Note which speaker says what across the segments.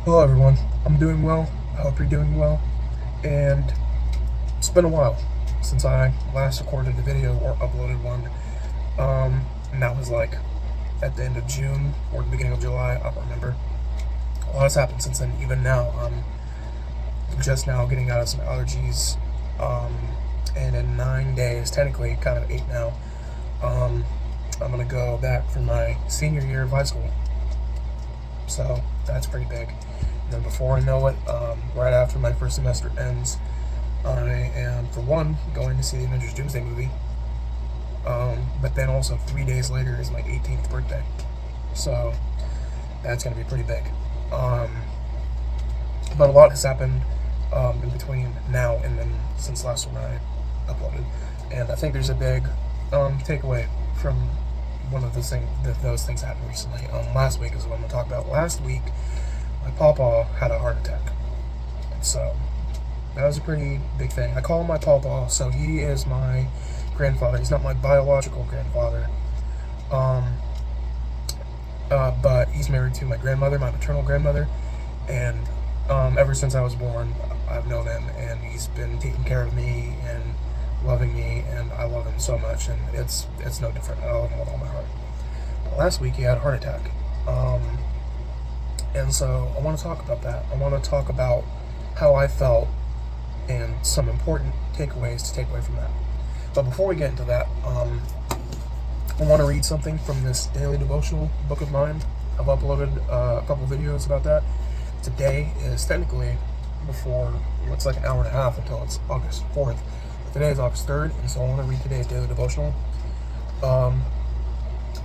Speaker 1: Hello everyone, I'm doing well, I hope you're doing well, and it's been a while since I last recorded a video or uploaded one. And that was like at the end of June or the beginning of July, I don't remember. A lot has happened since then. Even now, I'm just now getting out of some allergies, and in 9 days, technically kind of 8 now, um, I'm gonna go back for my senior year of high school. So that's pretty big. And then before I know it, right after my first semester ends, I am, for one, going to see the Avengers Doomsday movie. But then also 3 days later is my 18th birthday. So that's going to be pretty big. But a lot has happened in between now and then since last one I uploaded. And I think there's a big takeaway from one of those things happened recently. Last week is what I'm going to talk about. Last week, my pawpaw had a heart attack. And so that was a pretty big thing. I call him my pawpaw, so he is my grandfather. He's not my biological grandfather. But he's married to my grandmother, my maternal grandmother, and ever since I was born, I've known him, and he's been taking care of me and loving me, and I love him so much, and it's no different. I love him with all my heart. But last week he had a heart attack, and so I want to talk about that. I want to talk about how I felt and some important takeaways to take away from that. But before we get into that, I want to read something from this daily devotional book of mine. I've uploaded a couple videos about that. Today is technically before, it's like an hour and a half until it's August 4th. But today is August 3rd, and so I want to read today's daily devotional.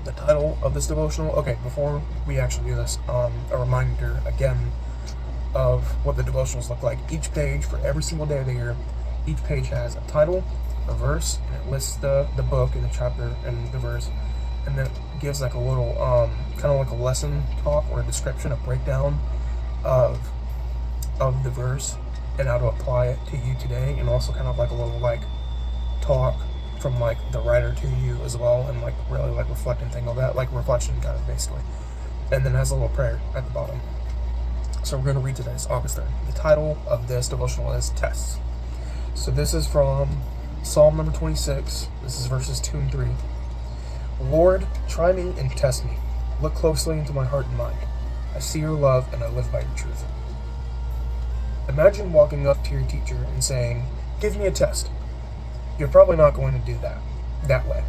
Speaker 1: The title of this devotional, okay, before we actually do this, a reminder again of what the devotionals look like. Each page, for every single day of the year, each page has a title, a verse, and it lists the book and the chapter and the verse, and then it gives like a little kind of like a lesson talk or a description, a breakdown of the verse and how to apply it to you today, and also kind of like a little like talk from like the writer to you as well, and like really like reflecting thing on that, like reflection kind of basically. And then it has a little prayer at the bottom. So we're going to read today. It's August 3rd. The title of this devotional is Tests. So this is from Psalm number 26. This is verses 2 and 3. Lord, try me and test me. Look closely into my heart and mind. I see your love and I live by your truth. Imagine walking up to your teacher and saying, "Give me a test." You're probably not going to do that way.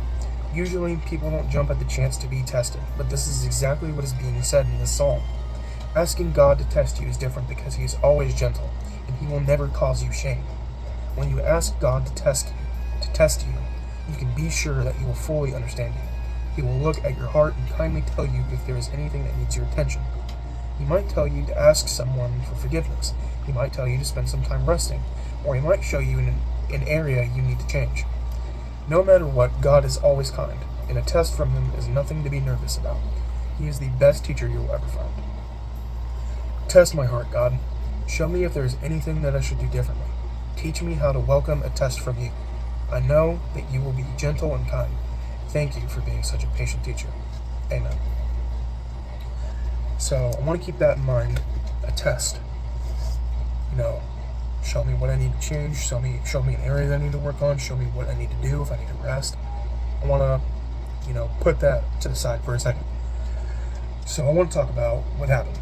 Speaker 1: Usually people don't jump at the chance to be tested, but this is exactly what is being said in this psalm. Asking God to test you is different because he is always gentle, and he will never cause you shame. When you ask God to test you, you can be sure that he will fully understand you. He will look at your heart and kindly tell you if there is anything that needs your attention. He might tell you to ask someone for forgiveness. He might tell you to spend some time resting, or he might show you an area you need to change. No matter what, God is always kind, and a test from him is nothing to be nervous about. He is the best teacher you will ever find. Test my heart, God. Show me if there is anything that I should do differently. Teach me how to welcome a test from you. I know that you will be gentle and kind. Thank you for being such a patient teacher. Amen. So I want to keep that in mind. A test. Show me what I need to change. Show me an area that I need to work on. Show me what I need to do if I need to rest. I want to, put that to the side for a second. So I want to talk about what happened.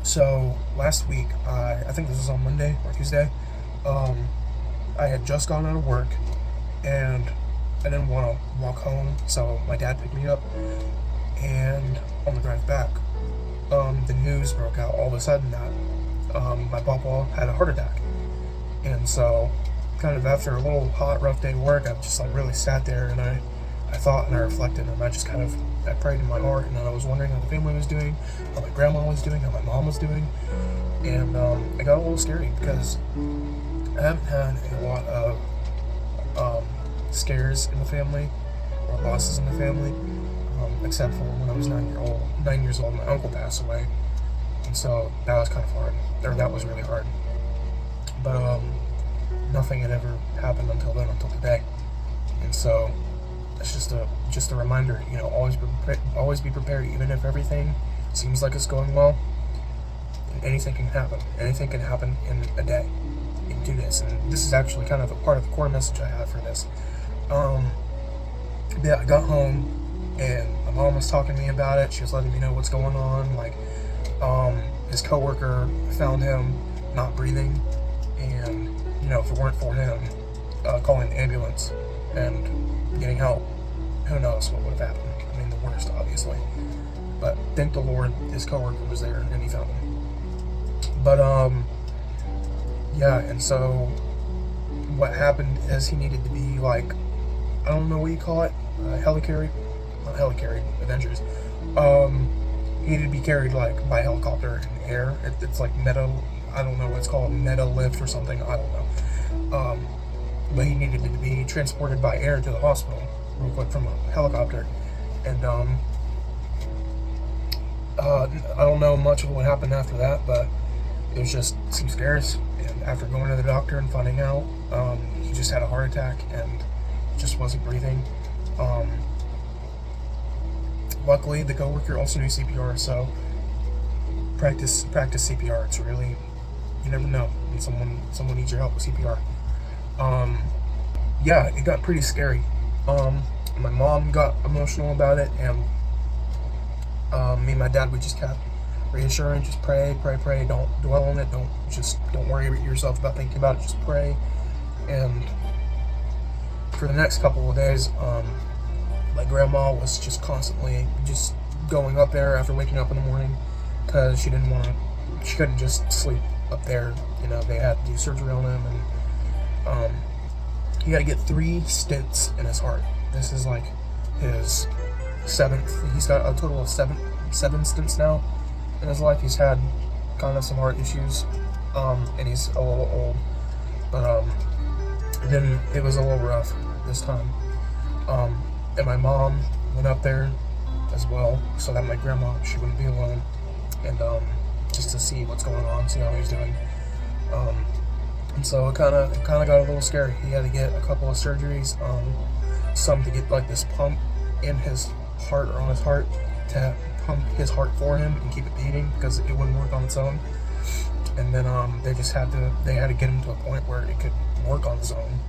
Speaker 1: So last week, I think this was on Monday or Tuesday, I had just gone out of work, and I didn't want to walk home, so my dad picked me up, and on the drive back, the news broke out all of a sudden that my papa had a heart attack. And so kind of after a little hot, rough day of work, I just like really sat there, and I thought and I reflected, and I prayed in my heart, and I was wondering how the family was doing, how my grandma was doing, how my mom was doing. And it got a little scary because I haven't had a lot of scares in the family or losses in the family, except for when I was 9 years old, my uncle passed away. And so that was kind of hard, or that was really hard. But nothing had ever happened until today. And so it's just a reminder, always be prepared, even if everything seems like it's going well. anything can happen. Anything can happen in a day, in 2 days. And this is actually kind of a part of the core message I have for this. Yeah, I got home and my mom was talking to me about it. She was letting me know what's going on. Like, his coworker found him not breathing, and if it weren't for him calling the ambulance and getting help, who knows what would have happened. I mean, the worst, obviously. But thank the Lord, his coworker was there and he found him. But yeah, and so what happened is he needed to be like, I don't know what you call it, helicarried, not helicarried, Avengers. He needed to be carried like by helicopter in the air. It's like I don't know what it's called, meta lift or something. I don't know. But he needed to be transported by air to the hospital real quick from a helicopter, and I don't know much of what happened after that, but it was just some scares. And after going to the doctor and finding out, he just had a heart attack and just wasn't breathing. Luckily, the coworker also knew CPR, so practice CPR. It's really, you never know when someone needs your help with CPR. Yeah, it got pretty scary. My mom got emotional about it, and me and my dad, we just kept reassuring, just pray. Don't dwell on it. Don't worry yourself about thinking about it. Just pray. And for the next couple of days, my grandma was just constantly just going up there after waking up in the morning because she couldn't just sleep up there. They had to do surgery on him, and he had to get 3 stents in his heart. This is like his 7th. He's got a total of seven stents now in his life. He's had kind of some heart issues, and he's a little old, but then it was a little rough this time. And my mom went up there as well, so that my grandma, she wouldn't be alone, and just to see what's going on, see how he's doing. And so it kind of got a little scary. He had to get a couple of surgeries, some to get like this pump in his heart or on his heart to pump his heart for him and keep it beating because it wouldn't work on its own. And then they had to get him to a point where it could work on its own,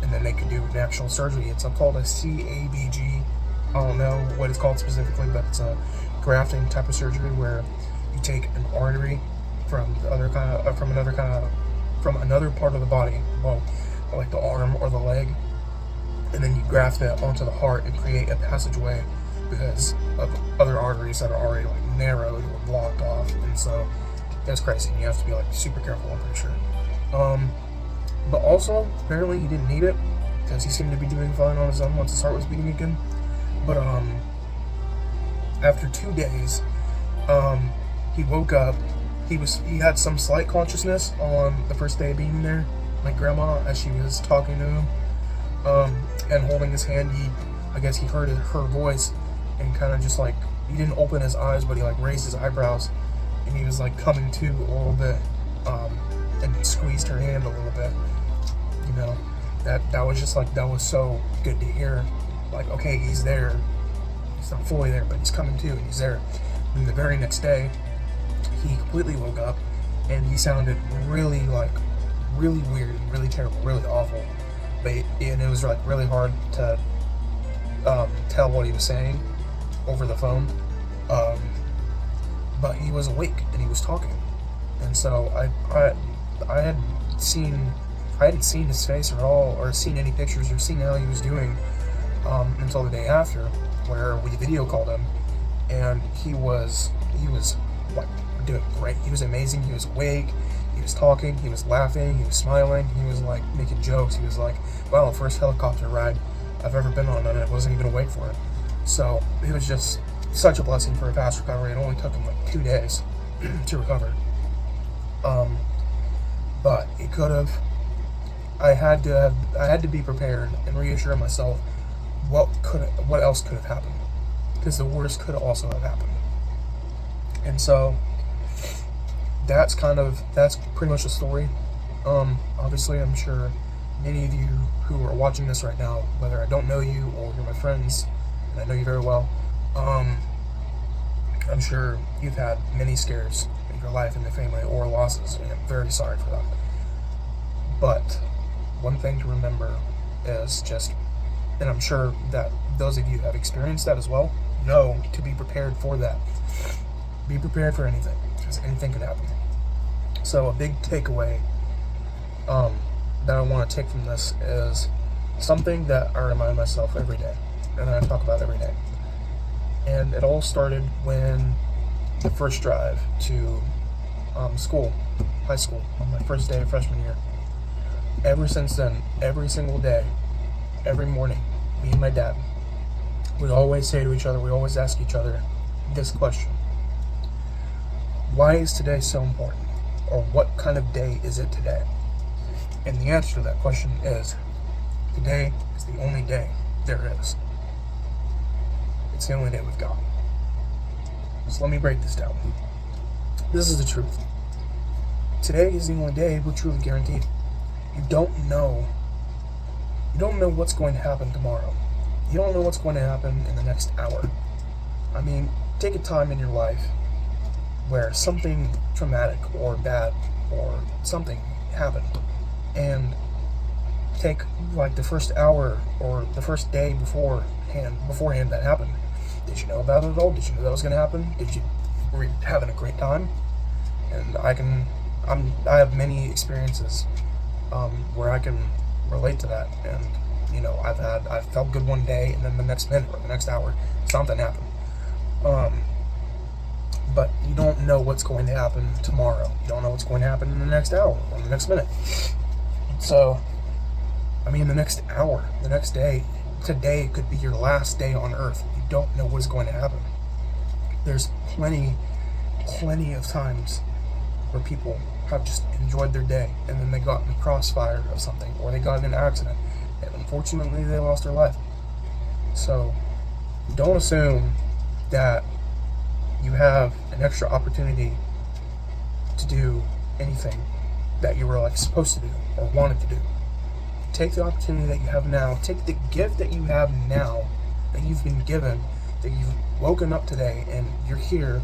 Speaker 1: and then they could do an actual surgery. It's called a CABG. I don't know what it's called specifically, but it's a grafting type of surgery where you take an artery from another part of the body, well, like the arm or the leg, and then you graft it onto the heart and create a passageway because of other arteries that are already like narrowed or blocked off. And so that's crazy. You have to be like super careful, I'm pretty sure. But also, apparently he didn't need it because he seemed to be doing fine on his own once his heart was beating again. But after 2 days, he woke up. He had some slight consciousness on the first day of being there. My grandma, as she was talking to him and holding his hand, I guess he heard her voice and kind of just like, he didn't open his eyes, but he like raised his eyebrows and he was like coming to a little bit, and squeezed her hand a little bit. That was just like, that was so good to hear. Like, okay, he's there. He's not fully there, but he's coming to, and he's there. And the very next day, he completely woke up, and he sounded really weird, and really terrible, really awful. And it was like really hard to tell what he was saying over the phone. But he was awake and he was talking, and so I hadn't seen his face at all, or seen any pictures, or seen how he was doing until the day after, where we video called him, and he was like doing great. He was amazing. He was awake. He was talking. He was laughing. He was smiling. He was like making jokes. He was like, "Wow, first helicopter ride I've ever been on, and I wasn't even awake for it." So it was just such a blessing for a fast recovery. It only took him like 2 days to recover. But it could have. I had to be prepared and reassure myself what else could have happened, because the worst could also have happened. And so that's pretty much the story. Obviously, I'm sure many of you who are watching this right now, whether I don't know you or you're my friends, and I know you very well, I'm sure you've had many scares, your life in the family or losses, and I'm very sorry for that. But one thing to remember is just, and I'm sure that those of you who have experienced that as well, know to be prepared for that. Be prepared for anything, because anything can happen. So a big takeaway that I want to take from this is something that I remind myself every day, and I talk about every day. And it all started when the first drive to school, high school, on my first day of freshman year. Ever since then, every single day, every morning, me and my dad, we always say to each other, we always ask each other this question: why is today so important? Or what kind of day is it today? And the answer to that question is, today is the only day there is. It's the only day we've got. So let me break this down. This is the truth. Today is the only day we're truly guaranteed. You don't know what's going to happen tomorrow. You don't know what's going to happen in the next hour. I mean, take a time in your life where something traumatic or bad or something happened, and take like the first hour or the first day beforehand that happened. Did you know about it at all? Did you know that was going to happen? Were you having a great time? And I have many experiences where I can relate to that. And I felt good one day, and then the next minute or the next hour, something happened. But you don't know what's going to happen tomorrow. You don't know what's going to happen in the next hour or the next minute. So, I mean, the next hour, the next day, today could be your last day on Earth. You don't know what is going to happen. There's plenty of times where people have just enjoyed their day, and then they got in the crossfire of something, or they got in an accident, and unfortunately they lost their life. So, don't assume that you have an extra opportunity to do anything that you were supposed to do or wanted to do. Take the opportunity that you have now. Take the gift that you have now, that you've been given, that you've woken up today and you're here,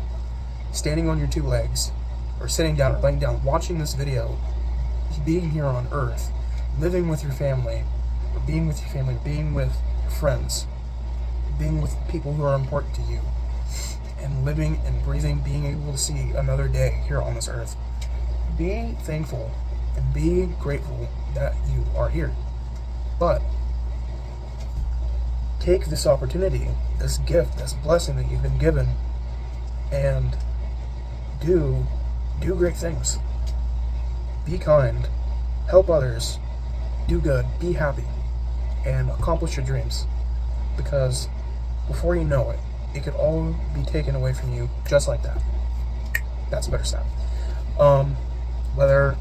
Speaker 1: standing on your two legs, or sitting down or laying down, watching this video, being here on Earth, living with your family, or being with your family, being with your friends, being with people who are important to you, and living and breathing, being able to see another day here on this earth. Be thankful and be grateful that you are here. But take this opportunity, this gift, this blessing that you've been given, and do great things. Be kind, help others, do good, be happy, and accomplish your dreams. Because before you know it, it could all be taken away from you just like that. That's a better sound. Whether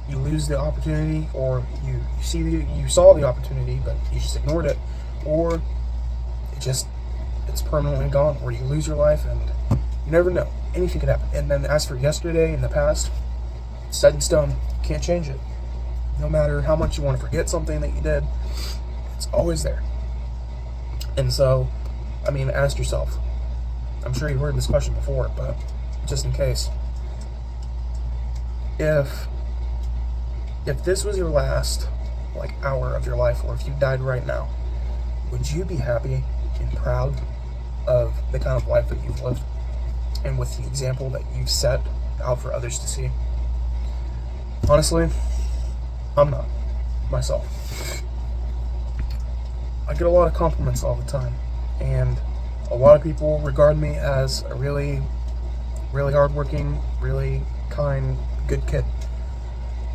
Speaker 1: you lose the opportunity, or you saw the opportunity but you just ignored it, or it's permanently gone, or you lose your life, and you never know. Anything could happen. And then as for yesterday and the past, it's set in stone. You can't change it. No matter how much you want to forget something that you did, it's always there. And so, I mean, ask yourself. I'm sure you've heard this question before, but just in case. If this was your last hour of your life, or if you died right now, would you be happy and proud of the kind of life that you've lived, and with the example that you've set out for others to see? Honestly, I'm not, myself. I get a lot of compliments all the time, and a lot of people regard me as a really, really hardworking, really kind, good kid.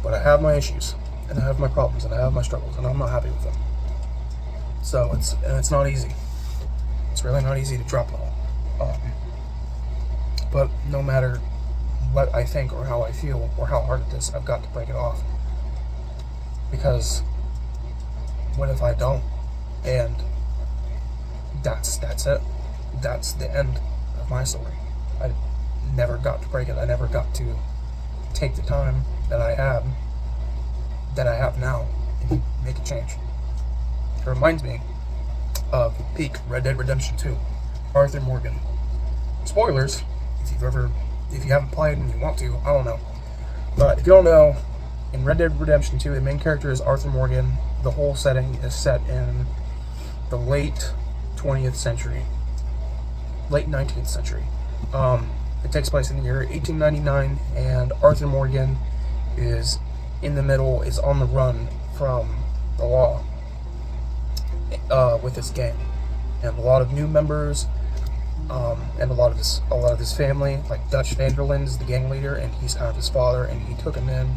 Speaker 1: But I have my issues, and I have my problems, and I have my struggles, and I'm not happy with them. So it's not easy. It's really not easy to drop it all. But no matter what I think or how I feel or how hard it is, I've got to break it off. Because what if I don't? And that's it. That's the end of my story. I never got to break it. I never got to take the time that I have now, and make a change. It reminds me of Peak, Red Dead Redemption 2, Arthur Morgan. Spoilers, if you've ever If you haven't played and you want to, I don't know. But if you don't know, in Red Dead Redemption 2, the main character is Arthur Morgan. The whole setting is set in the late 20th century, late 19th century. It takes place in the year 1899, and Arthur Morgan is in the middle, is on the run from the law with his gang, and a lot of new members, and a lot of his family, like Dutch van der Linde is the gang leader, and he's kind of his father, and he took him in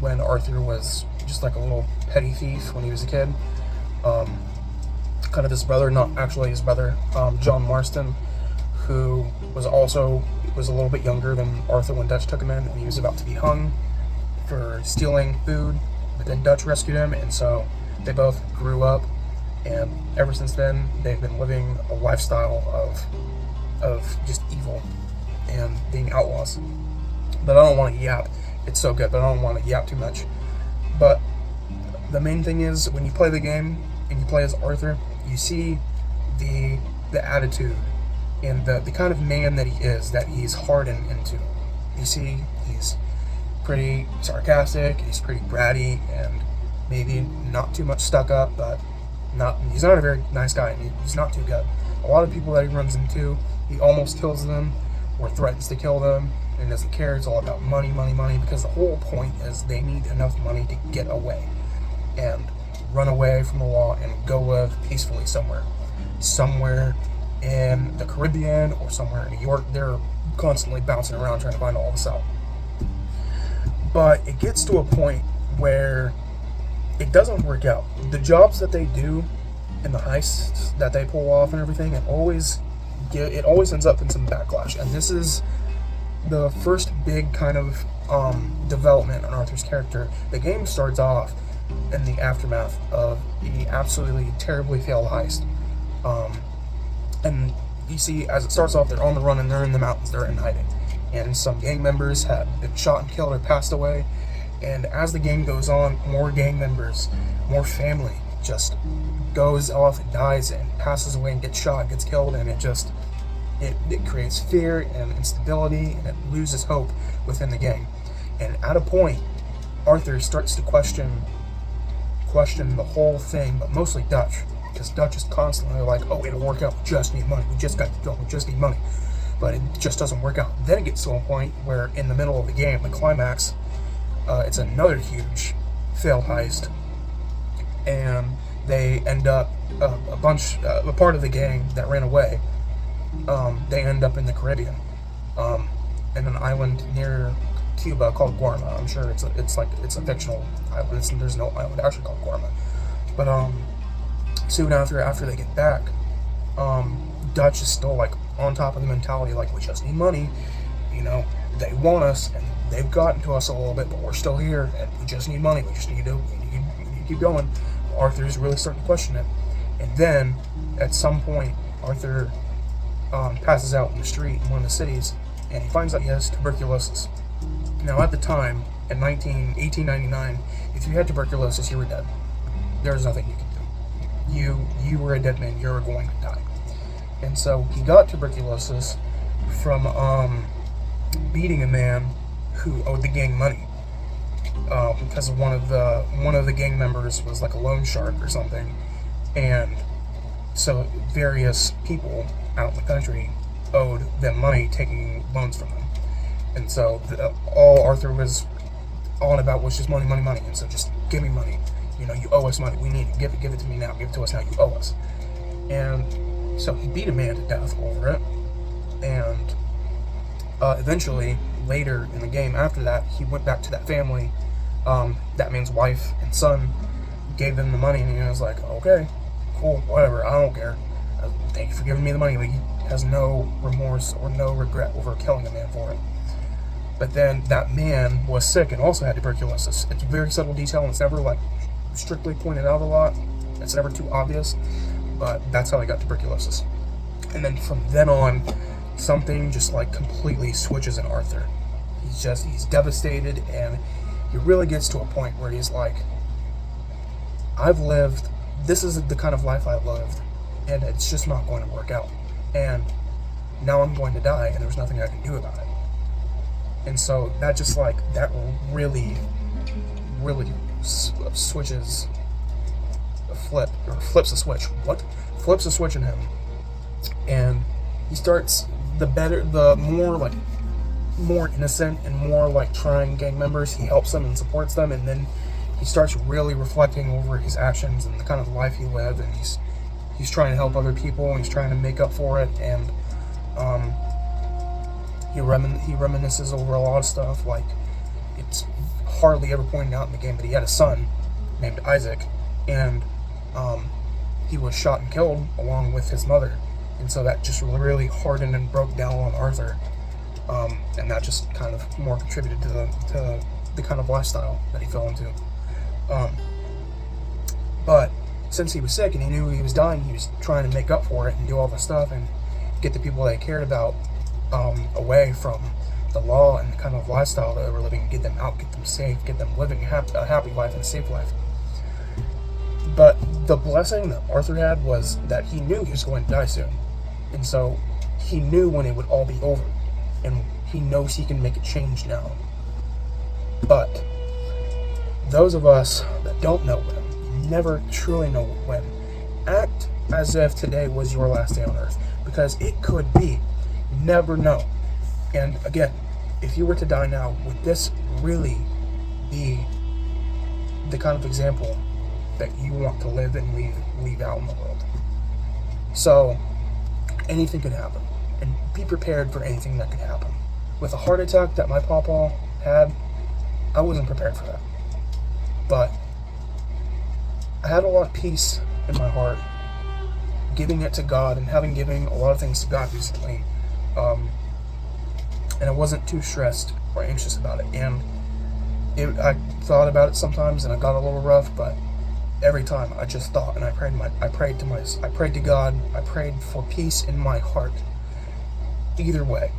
Speaker 1: when Arthur was just like a little petty thief when he was a kid. Kind of his brother, not actually his brother, John Marston, who was a little bit younger than Arthur when Dutch took him in, and he was about to be hung for stealing food, but then Dutch rescued him, and so they both grew up, and ever since then they've been living a lifestyle of just evil and being outlaws. But I don't want to yap. It's so good, but I don't want to yap too much. But the main thing is, when you play the game and you play as Arthur, you see the attitude and the kind of man that he is, that he's hardened into. You see, he's pretty sarcastic, he's pretty bratty, and maybe not too much stuck up, but he's not a very nice guy, and he's not too good. A lot of people that he runs into, he almost kills them or threatens to kill them, and doesn't care. It's all about money, money, money, because the whole point is they need enough money to get away and run away from the law and go live peacefully somewhere in the Caribbean or somewhere in New York. They're constantly bouncing around trying to find all this out. But it gets to a point where it doesn't work out. The jobs that they do and the heists that they pull off and everything, it always ends up in some backlash. And this is the first big kind of development on Arthur's character. The game starts off in the aftermath of the absolutely terribly failed heist. And you see, as it starts off, they're on the run and they're in the mountains, they're in hiding. And some gang members have been shot and killed or passed away. And as the game goes on, more gang members, more family just goes off and dies and passes away and gets shot, gets killed, and it creates fear and instability, and it loses hope within the gang. And at a point, Arthur starts to question the whole thing, but mostly Dutch, because Dutch is constantly like, oh, it'll work out, we just need money, we just got to go, we just need money. But it just doesn't work out. Then it gets to a point where in the middle of the game, the climax, it's another huge failed heist, and they end up, a part of the gang that ran away, they end up in the Caribbean, in an island near Cuba called Guarma. I'm sure it's a fictional island. There's no island actually called Guarma. But soon after they get back, Dutch is still like on top of the mentality, like, we just need money, they want us and they've gotten to us a little bit, but we're still here and we just need money. We need to keep going. Arthur's really starting to question it, and then at some point Arthur passes out in the street in one of the cities, and he finds out he has tuberculosis. Now, at the time, in 1899, if you had tuberculosis, you were dead. There was nothing you could do. You were a dead man. You were going to die. And so he got tuberculosis from beating a man who owed the gang money, because one of the gang members was like a loan shark or something, and so various people out in the country owed them money, taking loans from them. And so all Arthur was on about was just money, money, money. And so just give me money. You owe us money. We need it. Give it to me now. Give it to us now. You owe us. And so he beat a man to death over it. And eventually, later in the game after that, he went back to that family. That man's wife and son gave him the money, and he was like, okay, cool, whatever, I don't care. Thank you for giving me the money. But he has no remorse or no regret over killing a man for it. But then that man was sick and also had tuberculosis. It's a very subtle detail, and it's never like strictly pointed out a lot. It's never too obvious, but that's how he got tuberculosis. And then from then on, something just like completely switches in Arthur. He's devastated, and he really gets to a point where he's like, this is the kind of life I lived, and it's just not going to work out. And now I'm going to die, and there's nothing I can do about it. And so that just like, that really switches flips a switch. Flips a switch in him. And he starts, the more innocent and more like trying gang members, he helps them and supports them, and then he starts really reflecting over his actions and the kind of life he lived, and he's trying to help other people, and he's trying to make up for it, and he reminisces over a lot of stuff. Like, it's hardly ever pointed out in the game, but he had a son named Isaac, and he was shot and killed along with his mother, and so that just really hardened and broke down on Arthur, and that just kind of more contributed to the kind of lifestyle that he fell into. But since he was sick and he knew he was dying, he was trying to make up for it and do all the stuff and get the people they cared about away from the law and the kind of lifestyle that they were living, get them out, get them safe, get them living a happy life and a safe life. But the blessing that Arthur had was that he knew he was going to die soon. And so he knew when it would all be over. And he knows he can make a change now. But those of us that don't know when, never truly know when, act as if today was your last day on earth. Because it could be. Never know. And again, if you were to die now, would this really be the kind of example that you want to live and leave out in the world? So anything could happen, and be prepared for anything that could happen. With a heart attack that my pawpaw had, I wasn't prepared for that, but I had a lot of peace in my heart, giving it to God and having given a lot of things to God recently, and I wasn't too stressed or anxious about it. And I thought about it sometimes, and I got a little rough, but every time I just thought, and I prayed to God. I prayed for peace in my heart. Either way,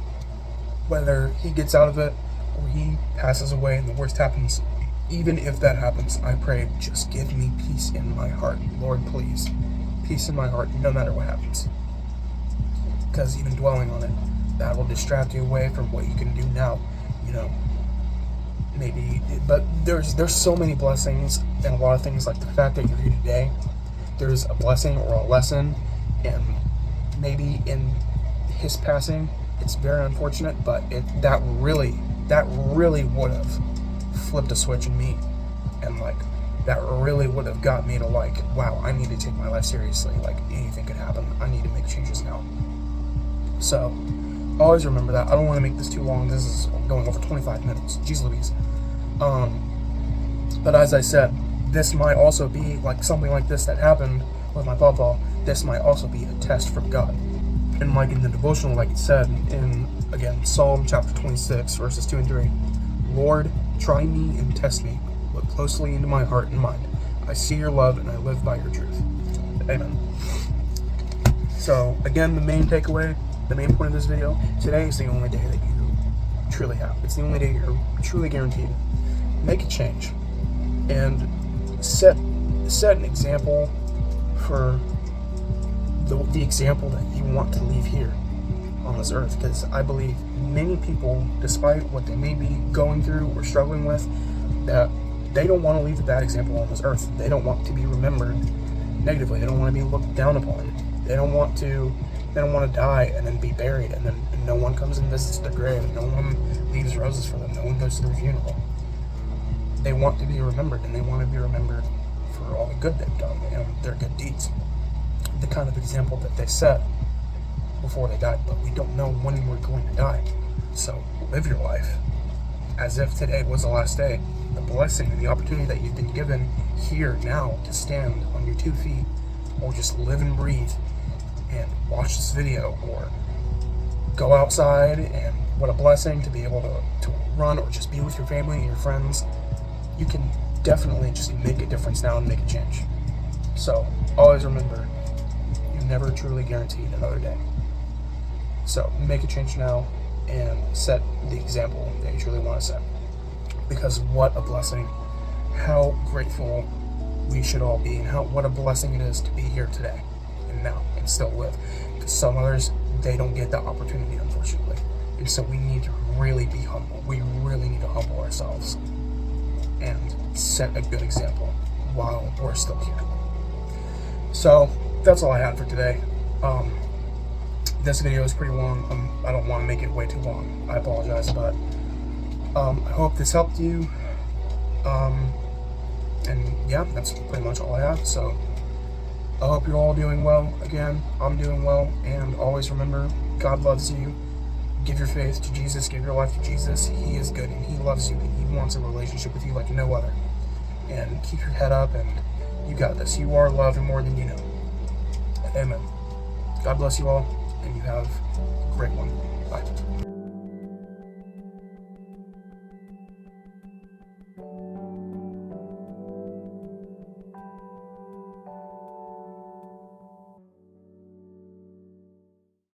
Speaker 1: whether he gets out of it or he passes away and the worst happens, even if that happens, I prayed, just give me peace in my heart, Lord, please, peace in my heart, no matter what happens. Because even dwelling on it, that will distract you away from what you can do now. Maybe, but there's so many blessings and a lot of things, like the fact that you're here today. There's a blessing or a lesson, and maybe in his passing, it's very unfortunate, but that really would have flipped a switch in me, and like that really would have got me to like, wow, I need to take my life seriously. Like, anything could happen. I need to make changes now. So always remember that. I don't want to make this too long. This is going over 25 minutes. Jeez Louise. But as I said, this might also be like something like this that happened with my pawpaw. This might also be a test from God. And like in the devotional, like it said in, again, Psalm chapter 26, verses 2 and 3, Lord, try me and test me. Look closely into my heart and mind. I see your love and I live by your truth. Amen. So again, the main takeaway, the main point of this video, today is the only day that you truly have. It's the only day you're truly guaranteed. Make a change and set an example for the example that you want to leave here on this earth, because I believe many people, despite what they may be going through or struggling with, that they don't want to leave a bad example on this earth. They don't want to be remembered negatively. They don't want to be looked down upon. They don't want to die and then be buried, and then no one comes and visits their grave, and no one leaves roses for them, no one goes to their funeral. They want to be remembered, and they want to be remembered for all the good they've done and their good deeds. The kind of example that they set before they died, but we don't know when we're going to die. So live your life as if today was the last day. The blessing and the opportunity that you've been given here now to stand on your 2 feet, or just live and breathe and watch this video, or go outside, and what a blessing to be able to run, or just be with your family and your friends. You can definitely just make a difference now and make a change. So always remember, you're never truly guaranteed another day. So make a change now and set the example that you truly want to set. Because what a blessing, how grateful we should all be, and what a blessing it is to be here today and now and still live. Because some others they don't get that opportunity, unfortunately. And so we need to really be humble. We really need to humble ourselves and set a good example while we're still here. So that's all I had for today. This video is pretty long. I don't want to make it way too long. I apologize, but I hope this helped you. And yeah, that's pretty much all I have. So I hope you're all doing well. Again, I'm doing well. And always remember, God loves you. Give your faith to Jesus. Give your life to Jesus. He is good and He loves you and He wants a relationship with you like no other. And keep your head up, and you got this. You are loved more than you know. Amen. God bless you all, and you have a great one.